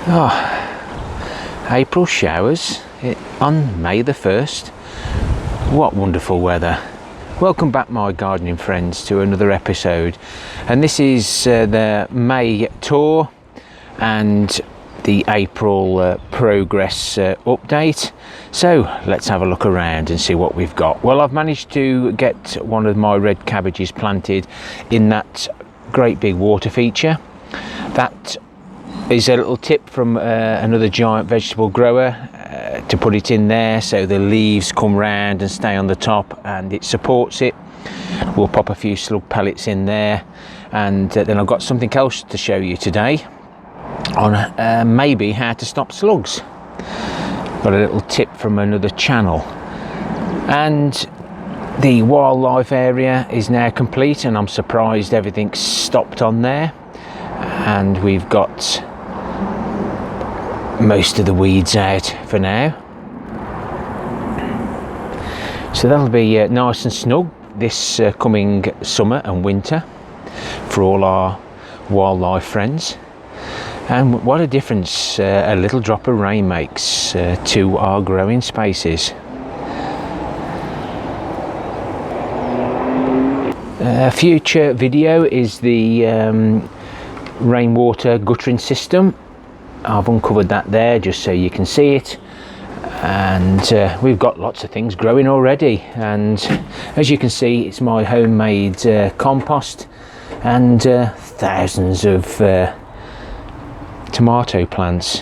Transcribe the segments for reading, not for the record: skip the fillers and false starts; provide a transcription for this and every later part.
April showers on May the 1st. What wonderful weather. Welcome back, my gardening friends, to another episode, and this is the May tour and the April progress update. So let's have a look around and see what we've got. Well, I've managed to get one of my red cabbages planted in that great big water feature. That is a little tip from another giant vegetable grower to put it in there so the leaves come round and stay on the top and it supports it. We'll pop a few slug pellets in there, and then I've got something else to show you today on maybe how to stop slugs. Got a little tip from another channel. And the wildlife area is now complete, and I'm surprised everything's stopped on there, and we've got most of the weeds out for now, so that'll be nice and snug this coming summer and winter for all our wildlife friends. And what a difference a little drop of rain makes to our growing spaces. A future video is the rainwater guttering system. I've uncovered that there just so you can see it, and we've got lots of things growing already, and as you can see, it's my homemade compost and thousands of tomato plants,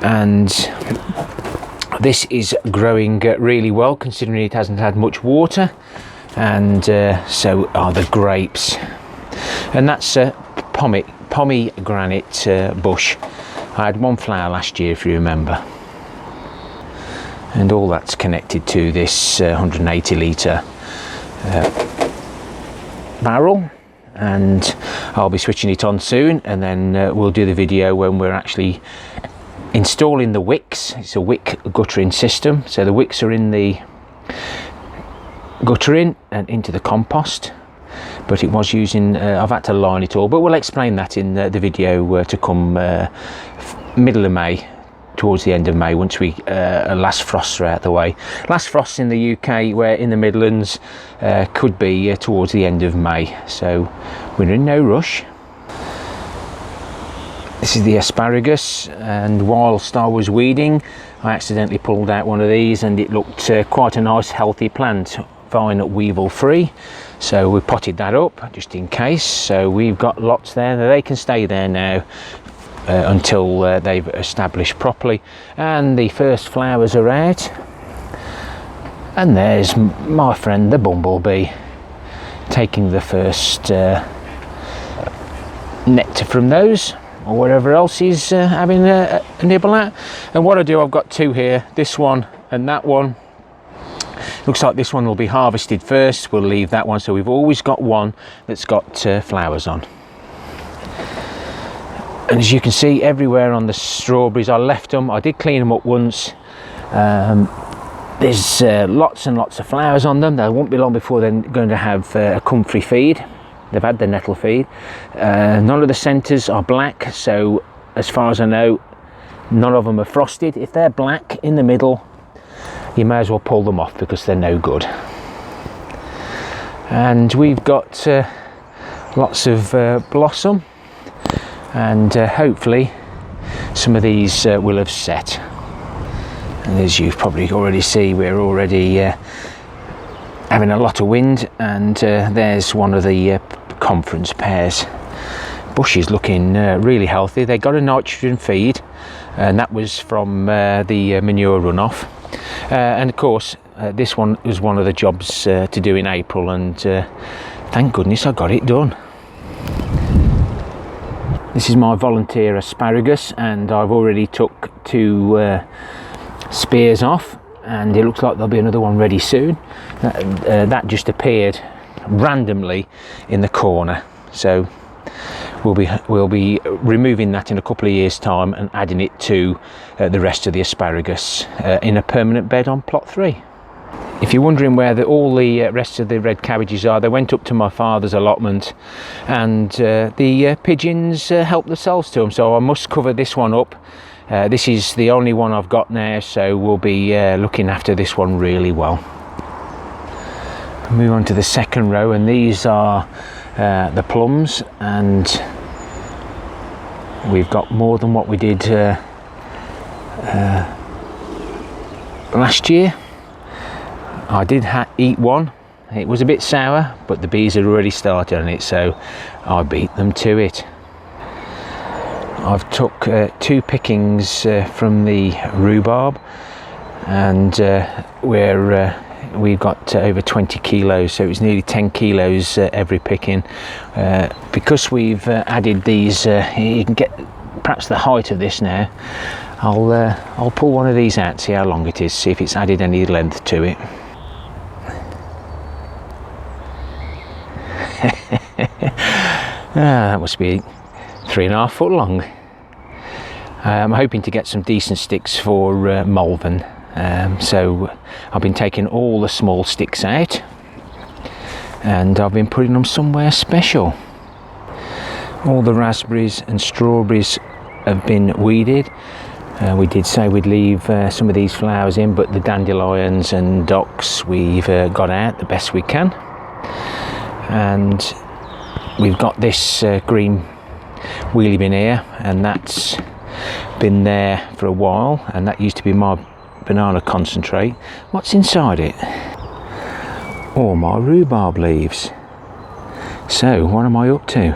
and this is growing really well considering it hasn't had much water, and so are the grapes. And that's a pomegranate bush. I had one flower last year, if you remember, and all that's connected to this 180 litre barrel, and I'll be switching it on soon, and then we'll do the video when we're actually installing the wicks. It's a wick guttering system, so the wicks are in the guttering and into the compost, but it was using I've had to line it all, but we'll explain that in the video to come middle of May, towards the end of May, once we last frosts are out the way. Last frosts in the UK, where in the Midlands could be towards the end of May, so we're in no rush. This is the asparagus, and whilst I was weeding I accidentally pulled out one of these, and it looked quite a nice healthy plant, vine weevil free, so we potted that up just in case. So we've got lots there. They can stay there now until they've established properly, and the first flowers are out, and there's my friend the bumblebee taking the first nectar from those, or whatever else he's having a nibble at. And what I do, I've got two here, this one and that one. Looks like this one will be harvested first. We'll leave that one, so we've always got one that's got flowers on. And as you can see, everywhere on the strawberries, I left them. I did clean them up once. There's lots and lots of flowers on them. They won't be long before they're going to have a comfrey feed. They've had their nettle feed. None of the centres are black, so as far as I know, none of them are frosted. If they're black in the middle, you may as well pull them off because they're no good. And we've got lots of blossom, and hopefully some of these will have set. And as you probably already see, we're already having a lot of wind, and there's one of the conference pears bushes looking really healthy. They got a nitrogen feed, and that was from the manure runoff. And of course this one was one of the jobs to do in April, and thank goodness I got it done. This is my volunteer asparagus, and I've already took two spears off, and it looks like there'll be another one ready soon. That just appeared randomly in the corner, so we'll be removing that in a couple of years' time and adding it to the rest of the asparagus in a permanent bed on plot 3. If you're wondering where all the rest of the red cabbages are, they went up to my father's allotment, and the pigeons helped themselves to them, so I must cover this one up. This is the only one I've got now, so we'll be looking after this one really well. Move on to the second row, and these are the plums, and we've got more than what we did last year. I did eat one. It was a bit sour, but the bees had already started on it, so I beat them to it. I've took 2 pickings from the rhubarb, and we've got over 20 kilos, so it's nearly 10 kilos every picking. Because we've added these, you can get perhaps the height of this now. I'll pull one of these out, see how long it is, see if it's added any length to it. That must be 3.5 foot long. I'm hoping to get some decent sticks for Malvern, so I've been taking all the small sticks out and I've been putting them somewhere special. All the raspberries and strawberries have been weeded. We did say we'd leave some of these flowers in, but the dandelions and docks we've got out the best we can. And we've got this green wheelie bin here, and that's been there for a while, and that used to be my banana concentrate. What's inside it? All my rhubarb leaves. So what am I up to?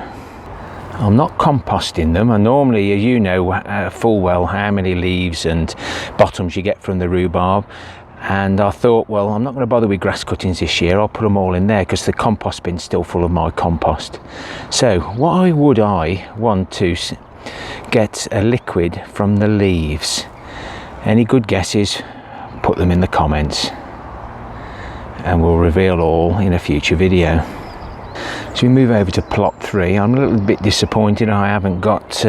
I'm not composting them, and normally, as you know full well how many leaves and bottoms you get from the rhubarb, and I thought, well, I'm not going to bother with grass cuttings this year. I'll put them all in there because the compost bin's still full of my compost. So why would I want to get a liquid from the leaves? Any good guesses? Put them in the comments and we'll reveal all in a future video. So we move over to plot 3. I'm a little bit disappointed I haven't got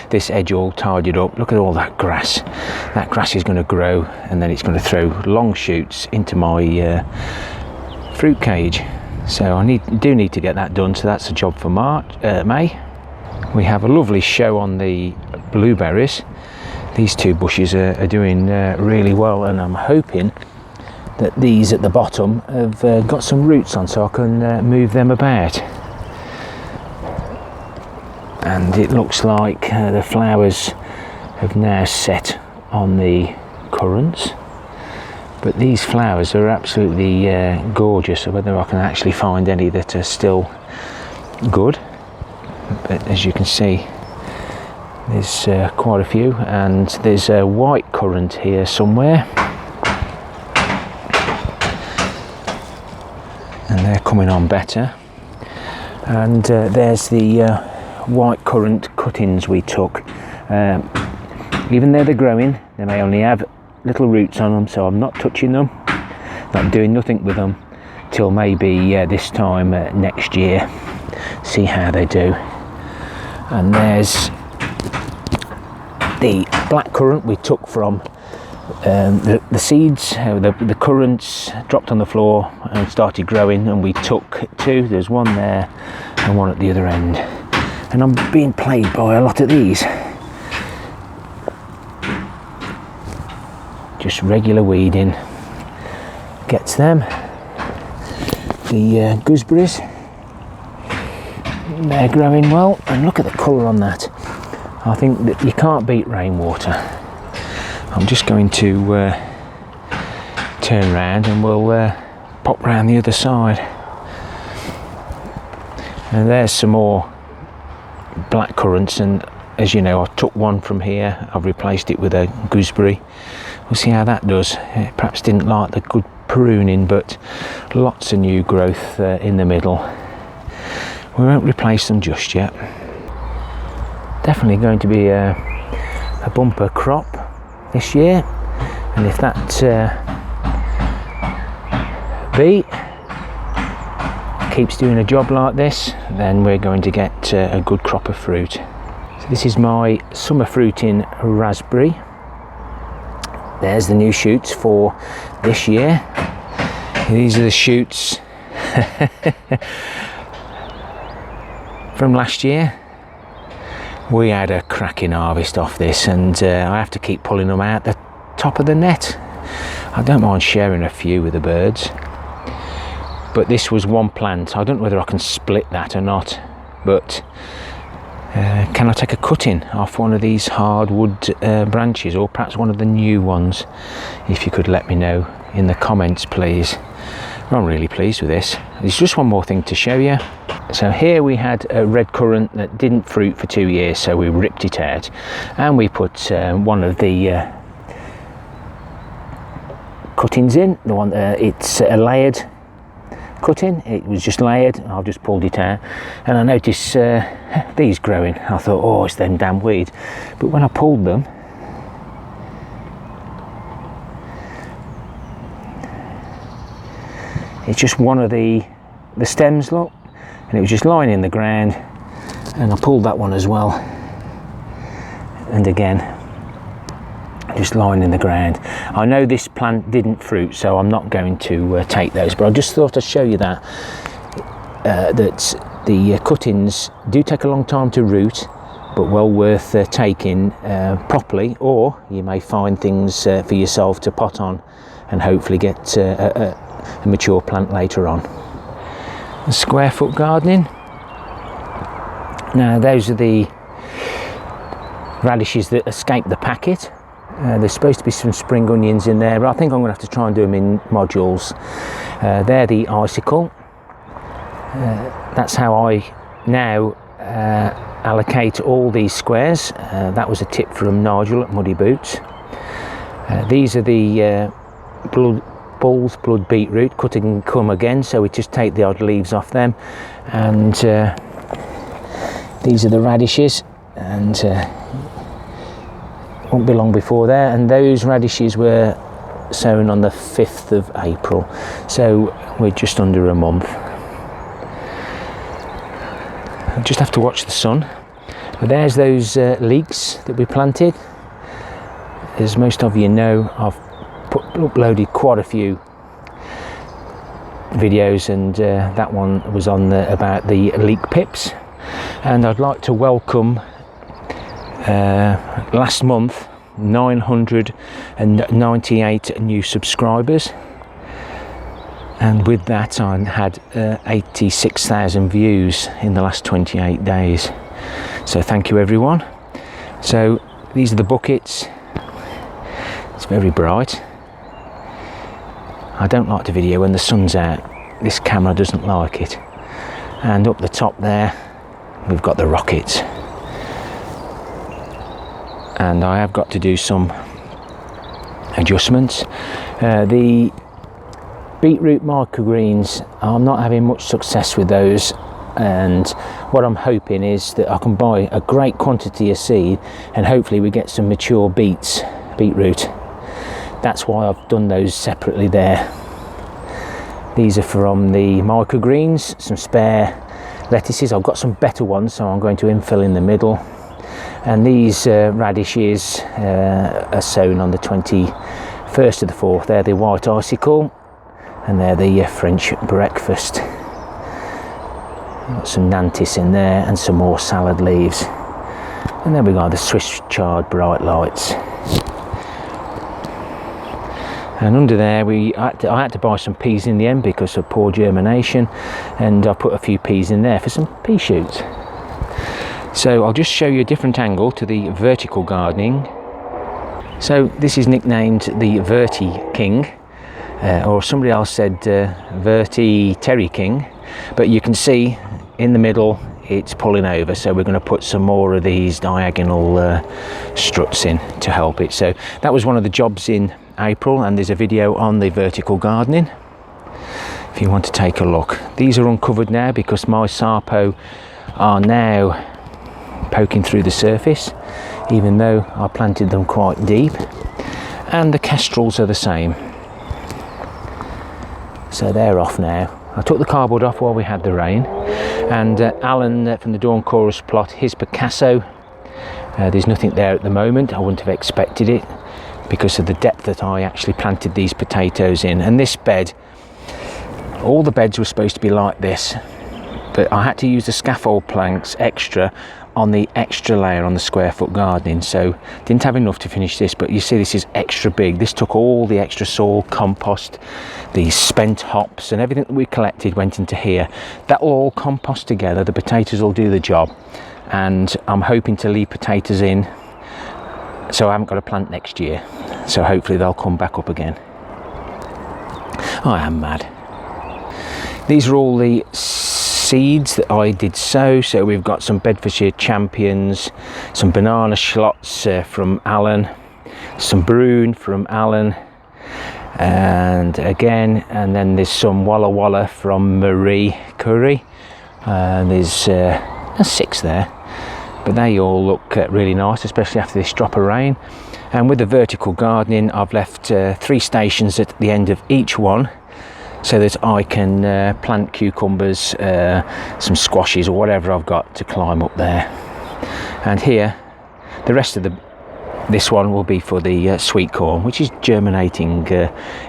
this edge all tidied up. Look at all that grass. That grass is going to grow, and then it's going to throw long shoots into my fruit cage. So I do need to get that done, so that's a job for May. We have a lovely show on the blueberries. These 2 bushes are doing really well, and I'm hoping that these at the bottom have got some roots on, so I can move them about. And it looks like the flowers have now set on the currants, but these flowers are absolutely gorgeous. So whether I can actually find any that are still good, but as you can see, there's quite a few, and there's a white currant here somewhere, and they're coming on better. And there's the white currant cuttings we took. Even though they're growing, they may only have little roots on them, so I'm not touching them, not doing nothing with them till maybe this time next year, see how they do. And there's the black currant we took from the seeds. The currants dropped on the floor and started growing, and we took 2. There's one there and one at the other end, and I'm being plagued by a lot of these. Just regular weeding gets them. The gooseberries, they're growing well, and look at the colour on that. I think that you can't beat rainwater. I'm just going to turn around and we'll pop round the other side. And there's some more black currants, and as you know, I took one from here, I've replaced it with a gooseberry. We'll see how that does. It perhaps didn't like the good pruning, but lots of new growth in the middle. We won't replace them just yet. Definitely going to be a bumper crop this year, and if that bee keeps doing a job like this, then we're going to get a good crop of fruit. So this is my summer fruiting raspberry. There's the new shoots for this year, These are the shoots from last year. We had a cracking harvest off this, and I have to keep pulling them out the top of the net. I don't mind sharing a few with the birds, but this was one plant. I don't know whether I can split that or not, but can I take a cutting off one of these hardwood branches, or perhaps one of the new ones? If you could let me know in the comments, please. I'm really pleased with this. There's just one more thing to show you. So here we had a red currant that didn't fruit for 2 years, so we ripped it out and we put one of the cuttings in. The one it's a layered cutting. It was just layered. I've just pulled it out, and I noticed these growing. I thought, oh, it's them damn weeds. But when I pulled them, it's just one of the stems, look, and it was just lying in the ground, and I pulled that one as well, and again just lying in the ground. I know this plant didn't fruit, so I'm not going to take those, but I just thought I'd show you that that the cuttings do take a long time to root, but well worth taking properly, or you may find things for yourself to pot on and hopefully get a mature plant later on. Square foot gardening. Now those are the radishes that escaped the packet. There's supposed to be some spring onions in there, but I think I'm going to have to try and do them in modules. They're the icicle. That's how I now allocate all these squares. That was a tip from Nigel at Muddy Boots. These are the bull's blood beetroot, cut and come again, so we just take the odd leaves off them. And these are the radishes, and won't be long before there. And those radishes were sown on the 5th of April, so we're just under a month. I just have to watch the sun. But there's those leeks that we planted. As most of you know, I've uploaded quite a few videos, and that one was on about the leek pips. And I'd like to welcome last month 998 new subscribers, and with that I had 86,000 views in the last 28 days. So thank you everyone. So these are the buckets. It's very bright. I don't like the video when the sun's out. This camera doesn't like it. And up the top there we've got the rockets, and I have got to do some adjustments. The beetroot microgreens, I'm not having much success with those, and what I'm hoping is that I can buy a great quantity of seed and hopefully we get some mature beetroot. That's why I've done those separately there. These are from the microgreens, some spare lettuces. I've got some better ones, so I'm going to infill in the middle. And these radishes are sown on the 21st of the 4th. They're the white icicle, and they're the French breakfast. Got some nantis in there and some more salad leaves. And then we got the Swiss chard bright lights. And under there I had to buy some peas in the end because of poor germination, and I put a few peas in there for some pea shoots. So I'll just show you a different angle to the vertical gardening. So this is nicknamed the Verti King, or somebody else said Verti Terry King, but you can see in the middle it's pulling over, so we're going to put some more of these diagonal struts in to help it. So that was one of the jobs in April, and there's a video on the vertical gardening if you want to take a look. These are uncovered now because my Sarpo are now poking through the surface, even though I planted them quite deep, and the kestrels are the same, so they're off now. I took the cardboard off while we had the rain, and Alan from the Dawn Chorus plot, his Picasso, there's nothing there at the moment. I wouldn't have expected it because of the depth that I actually planted these potatoes in. And this bed All the beds were supposed to be like this, but I had to use the scaffold planks extra on the extra layer on the square foot gardening, so didn't have enough to finish this. But you see, this is extra big. This took all the extra soil, compost, the spent hops, and everything that we collected went into here. That will all compost together. The potatoes will do the job, and I'm hoping to leave potatoes in so I haven't got to plant next year, so hopefully they'll come back up again. I am mad. These are all the seeds that I did sow. So we've got some Bedfordshire Champions, some banana schlots from Alan, some Broon from Alan, and then there's some Walla Walla from Marie Curry. There's 6 there, but they all look really nice, especially after this drop of rain. And with the vertical gardening, I've left 3 stations at the end of each one, so that I can plant cucumbers, some squashes, or whatever I've got to climb up there. And here, the rest of this one will be for the sweet corn, which is germinating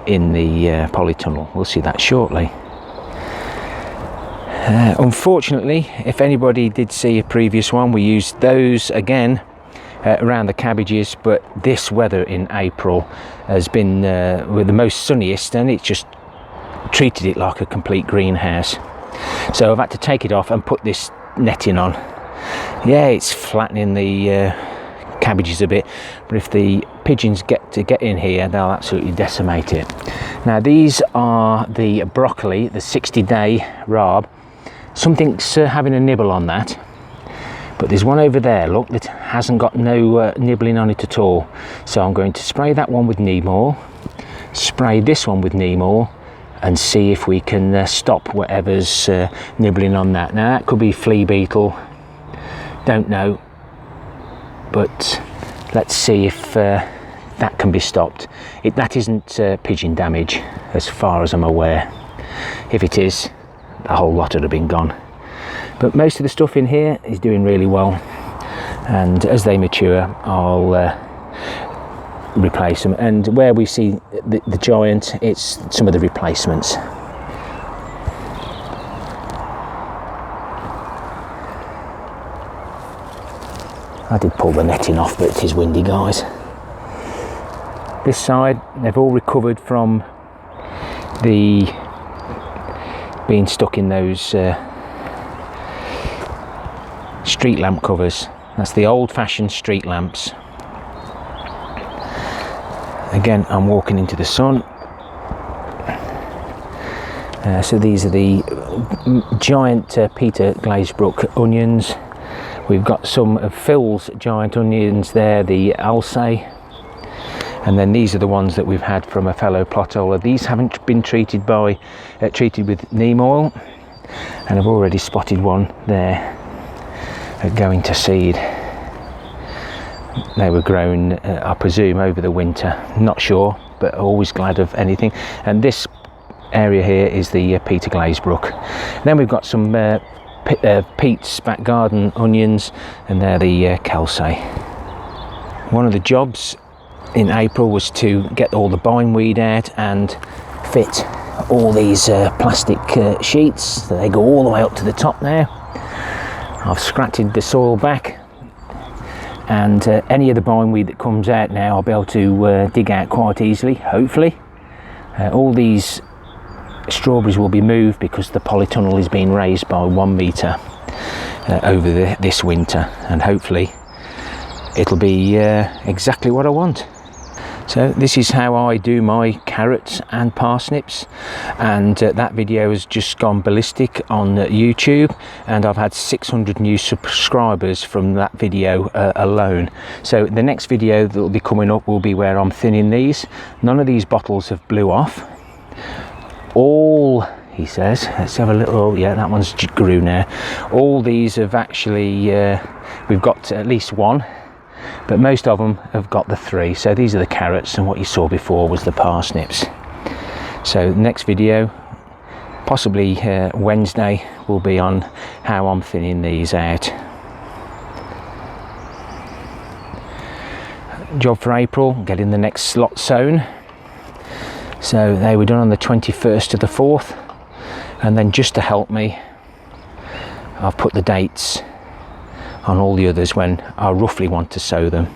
in the polytunnel. We'll see that shortly. Unfortunately, if anybody did see a previous one, we used those again around the cabbages, but this weather in April has been with the most sunniest, and it's just treated it like a complete greenhouse. So I've had to take it off and put this netting on. Yeah, it's flattening the cabbages a bit, but if the pigeons get in here, they'll absolutely decimate it. Now these are the broccoli, the 60-day rhubarb. Something's having a nibble on that, but there's one over there, look, that hasn't got no nibbling on it at all. So I'm going to spray that one with neem oil, spray this one with neem oil, and see if we can stop whatever's nibbling on that. Now that could be flea beetle, don't know, but let's see if that can be stopped. That isn't pigeon damage as far as I'm aware. If it is, the whole lot would have been gone. But most of the stuff in here is doing really well, and as they mature I'll replace them. And where we see the giant, it's some of the replacements. I did pull the netting off, but it is windy, guys. This side, they've all recovered from the being stuck in those street lamp covers. That's the old-fashioned street lamps. Again, I'm walking into the sun. So these are the giant Peter Glazebrook onions. We've got some of Phil's giant onions there, the Alsace. And then these are the ones that we've had from a fellow plot owner. These haven't been treated with neem oil, and I've already spotted one there going to seed. They were grown, I presume, over the winter. Not sure, but always glad of anything. And this area here is the Peter Glazebrook. Then we've got some Pete's back garden onions, and they're the Kelsey. One of the jobs in April was to get all the bindweed out and fit all these plastic sheets. They go all the way up to the top now. I've scratched the soil back, and any of the bindweed that comes out now I'll be able to dig out quite easily, hopefully. All these strawberries will be moved because the polytunnel is being raised by 1 metre over this winter, and hopefully it'll be exactly what I want. So this is how I do my carrots and parsnips, and that video has just gone ballistic on YouTube, and I've had 600 new subscribers from that video alone. So the next video that will be coming up will be where I'm thinning these. None of these bottles have blew off. All, he says, let's have a little, yeah, that one's grew now. All these have actually, we've got at least one, but most of them have got the 3. So these are the carrots, and what you saw before was the parsnips. So next video, possibly Wednesday, will be on how I'm thinning these out. Job for April, getting the next slot sown. So they were done on the 21st of the 4th. And then just to help me, I've put the dates on all the others when I roughly want to sow them.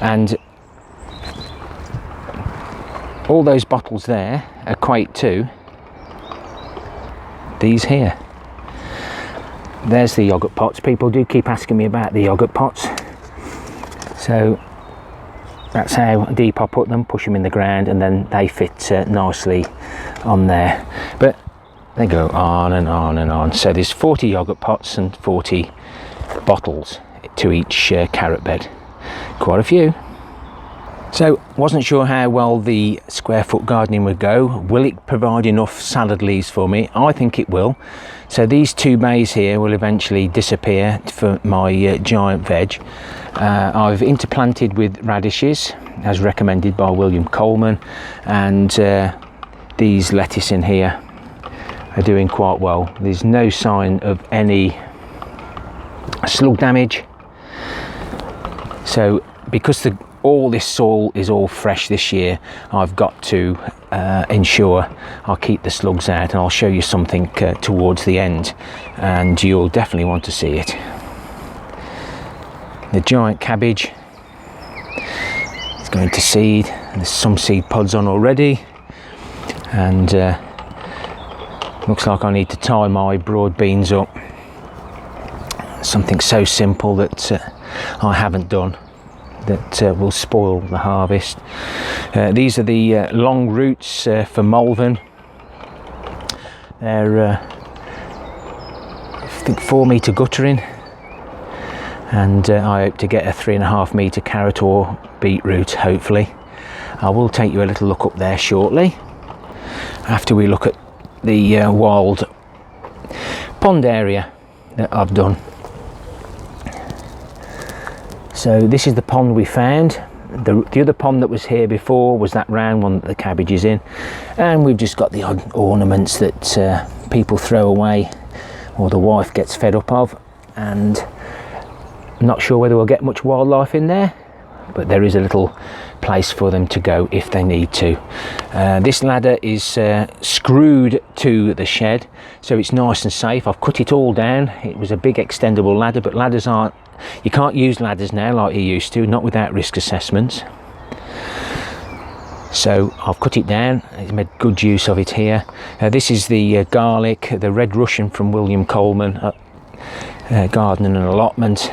And all those bottles there equate to these here. There's the yoghurt pots. People do keep asking me about the yoghurt pots. So that's how deep I put them, push them in the ground, and then they fit nicely on there. But they go on and on and on. So there's 40 yoghurt pots and 40 bottles to each carrot bed. Quite a few. So wasn't sure how well the square foot gardening would go. Will it provide enough salad leaves for me? I think it will. So these 2 bays here will eventually disappear for my giant veg. I've interplanted with radishes as recommended by William Coleman, and these lettuce in here are doing quite well. There's no sign of any slug damage. So because all this soil is all fresh this year, I've got to ensure I'll keep the slugs out, and I'll show you something towards the end and you'll definitely want to see it. The giant cabbage is going to seed. There's some seed pods on already, and looks like I need to tie my broad beans up. Something so simple that I haven't done, that will spoil the harvest. These are the long roots for Malvern. They're I think 4 metre guttering, and I hope to get a 3.5 metre carrot or beetroot, hopefully. I will take you a little look up there shortly after we look at the wild pond area that I've done. So this is the pond we found. The other pond that was here before was that round one that the cabbage is in, and we've just got the odd ornaments that people throw away or the wife gets fed up of, and I'm not sure whether we'll get much wildlife in there, but there is a little place for them to go if they need to. This ladder is screwed to the shed, so it's nice and safe. I've cut it all down. It was a big extendable ladder, but ladders aren't, you can't use ladders now like you used to, not without risk assessments. So I've cut it down. I've made good use of it here. This is the garlic, the red Russian from William Coleman, Gardening and Allotment.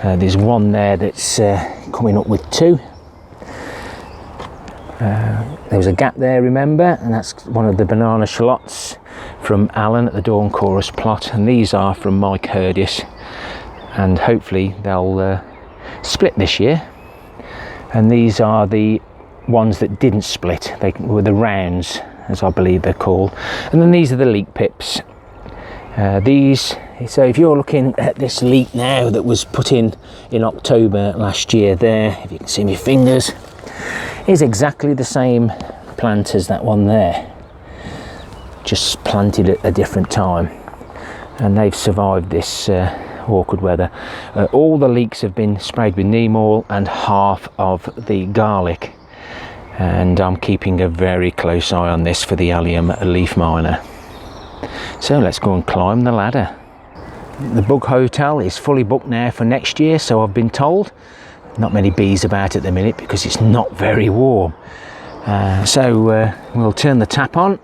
There's one there that's coming up with 2. There was a gap there, remember, and that's one of the banana shallots from Alan at the Dawn Chorus plot, and these are from Mike Hurdis, and hopefully they'll split this year. And these are the ones that didn't split. They were the rounds, as I believe they're called. And then these are the leek pips. So if you're looking at this leek now that was put in October last year, there, if you can see my fingers, is exactly the same plant as that one there, just planted at a different time, and they've survived this awkward weather. All the leeks have been sprayed with neem oil and half of the garlic, and I'm keeping a very close eye on this for the allium leaf miner. So let's go and climb the ladder. The bug hotel is fully booked now for next year, so I've been told. Not many bees about at the minute because it's not very warm. So we'll turn the tap on,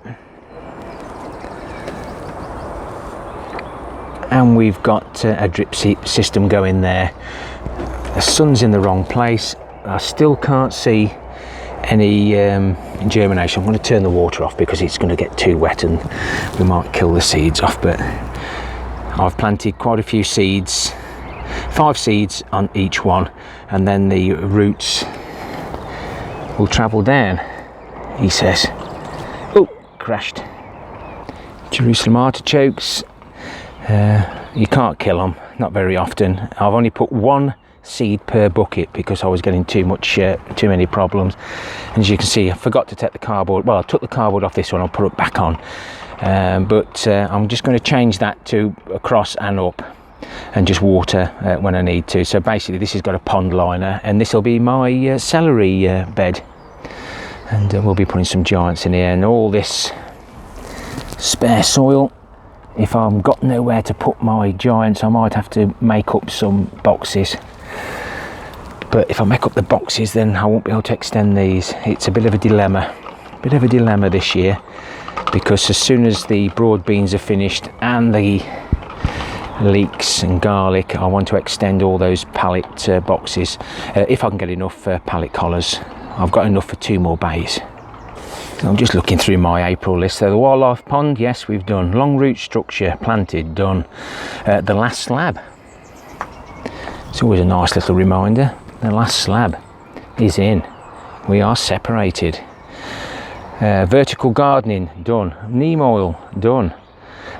and we've got a drip system going there. The sun's in the wrong place. I still can't see any germination. I'm going to turn the water off because it's going to get too wet and we might kill the seeds off, but I've planted quite a few seeds, 5 seeds on each one, and then the roots will travel down, he says. Oh, crashed. Jerusalem artichokes, you can't kill them, not very often. I've only put 1 seed per bucket because I was getting too many problems. And as you can see, I forgot to take the cardboard. Well, I took the cardboard off this one, I'll put it back on. But I'm just going to change that to across and up, and just water when I need to. So basically this has got a pond liner, and this will be my celery bed, and we'll be putting some giants in here, and all this spare soil. If I've got nowhere to put my giants, I might have to make up some boxes. But if I make up the boxes, then I won't be able to extend these. It's a bit of a dilemma. This year, because as soon as the broad beans are finished and the leeks and garlic, I want to extend all those pallet boxes if I can get enough pallet collars. I've got enough for 2 more bays. So I'm just looking through my April list. So the wildlife pond, yes, we've done. Long root structure planted, done. The last slab, it's always a nice little reminder. The last slab is in. We are separated. Vertical gardening, done. Neem oil, done.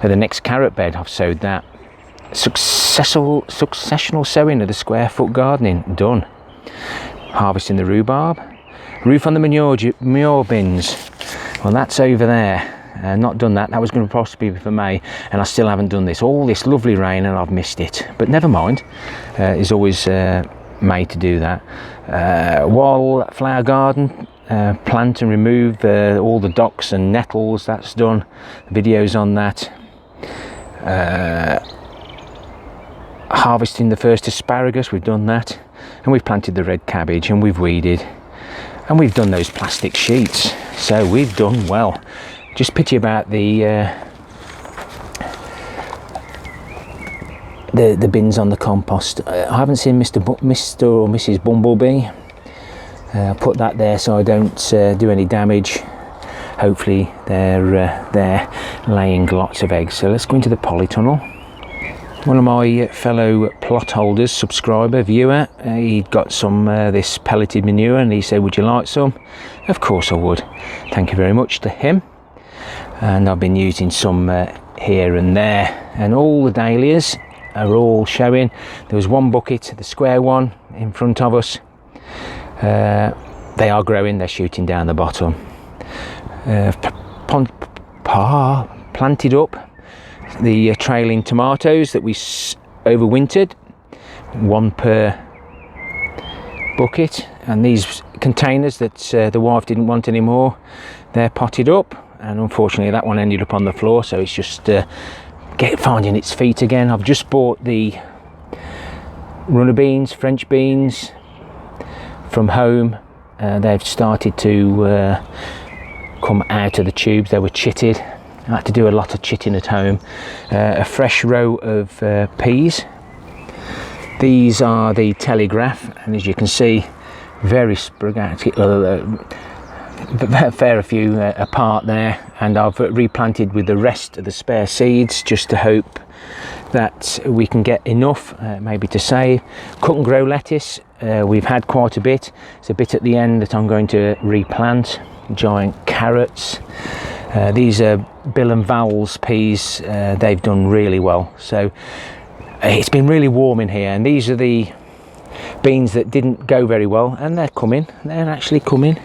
The next carrot bed, I've sowed that. Successional sowing of the square foot gardening, done. Harvesting the rhubarb. Roof on the manure bins, well, that's over there. Not done that. That was going to possibly be for May, and I still haven't done this. All this lovely rain and I've missed it, but never mind. It's always May to do that. Wildflower garden, plant and remove all the docks and nettles, that's done. Videos on that. Harvesting the first asparagus, we've done that. And we've planted the red cabbage, and we've weeded. And we've done those plastic sheets. So we've done well. Just pity about the bins on the compost. I haven't seen Mr. or Mrs. Bumblebee. Put that there so I don't do any damage. Hopefully they're laying lots of eggs. So let's go into the polytunnel. One of my fellow plot holders, subscriber, viewer, he got some this pelleted manure, and he said, would you like some? Of course I would. Thank you very much to him. And I've been using some here and there, and all the dahlias are all showing. There was one bucket, the square one in front of us. They are growing, they're shooting down the bottom. Planted up the trailing tomatoes that we overwintered, 1 per bucket, and these containers that the wife didn't want anymore, they're potted up, and unfortunately that one ended up on the floor, so it's just finding its feet again. I've just bought the runner beans, French beans, from home. They've started to come out of the tubes. They were chitted. I had to do a lot of chitting at home. A fresh row of peas. These are the Telegraph, and as you can see, very sporadic, fair a few apart there, and I've replanted with the rest of the spare seeds just to hope that we can get enough, maybe to save. Cut and grow lettuce, we've had quite a bit. It's a bit at the end that I'm going to replant. Giant carrots. These are Bill and Val's peas. They've done really well. So it's been really warm in here, and these are the beans that didn't go very well, and they're coming. They're actually coming.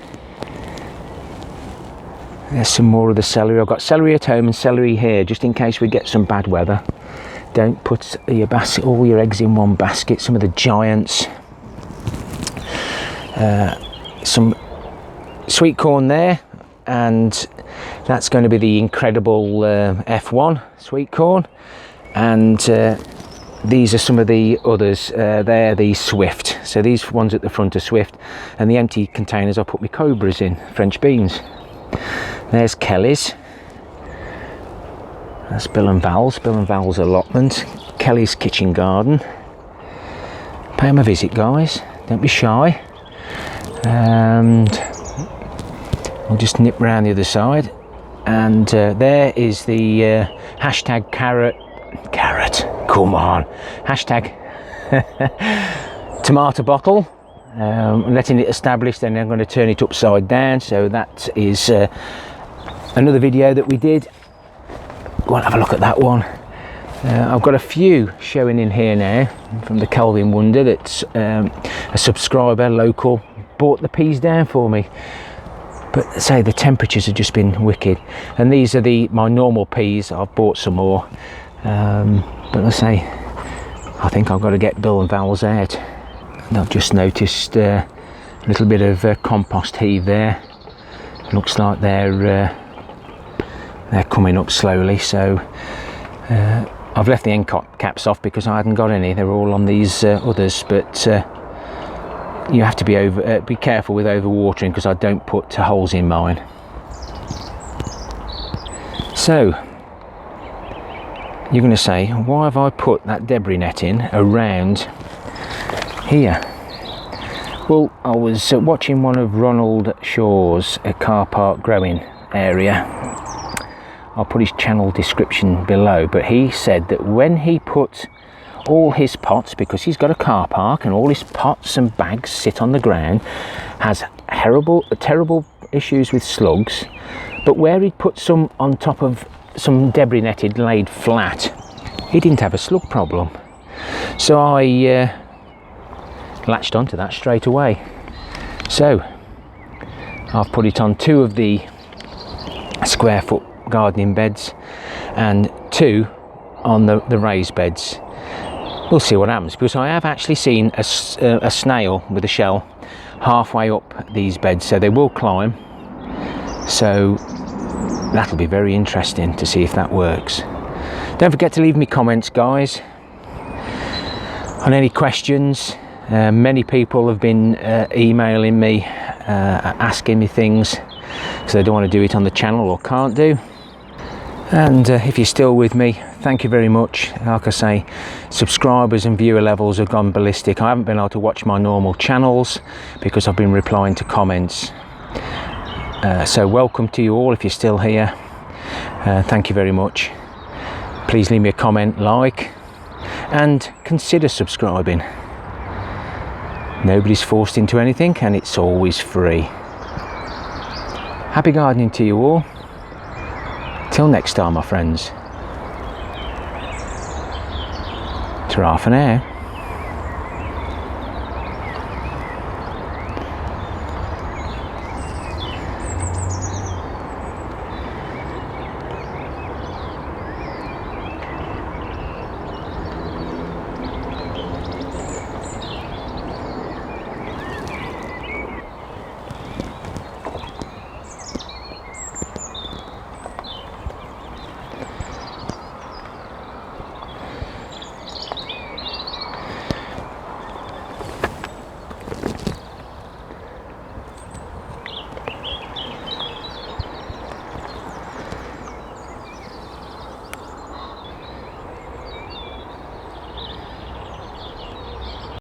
There's some more of the celery. I've got celery at home and celery here, just in case we get some bad weather. Don't put all your eggs in one basket. Some of the giants. Some sweet corn there, and that's going to be the incredible F1 sweet corn. And these are some of the others. They're the Swift. So these ones at the front are Swift, and the empty containers I put my Cobras in, French beans. There's Kelly's. That's Bill and Val's Allotment. Kelly's Kitchen Garden. Pay them a visit, guys. Don't be shy. And I'll just nip round the other side. And there is the hashtag carrot. Come on. Hashtag tomato bottle. Letting it establish, then I'm going to turn it upside down. So that is another video that we did. Go and have a look at that one. I've got a few showing in here now from the Kelvin Wonder. That's a subscriber, local, bought the peas down for me. But say the temperatures have just been wicked, and these are my normal peas. I've bought some more, but let's say I think I've got to get Bill and Val's out. And I've just noticed a little bit of compost heave there. Looks like they're they're coming up slowly. So I've left the end caps off because I hadn't got any. They were all on these others, but you have to be careful with overwatering because I don't put holes in mine. So you're going to say, why have I put that debris net in around here? Well, I was watching one of Ronald Shaw's car park growing area. I'll put his channel description below, but he said that when he put all his pots, because he's got a car park and all his pots and bags sit on the ground, has terrible issues with slugs, but where he'd put some on top of some debris netted laid flat, he didn't have a slug problem. So I latched onto that straight away. So I've put it on 2 of the square foot gardening beds and 2 on the raised beds. We'll see what happens, because I have actually seen a snail with a shell halfway up these beds, so they will climb. So that'll be very interesting to see if that works. Don't forget to leave me comments, guys, on any questions. Many people have been emailing me, asking me things because they don't want to do it on the channel or can't do. And if you're still with me, thank you very much. Like I say, subscribers and viewer levels have gone ballistic. I haven't been able to watch my normal channels because I've been replying to comments. So welcome to you all if you're still here. Thank you very much. Please leave me a comment, like, and consider subscribing. Nobody's forced into anything and it's always free. Happy gardening to you all. Till next time, my friends. Ta-ra for now.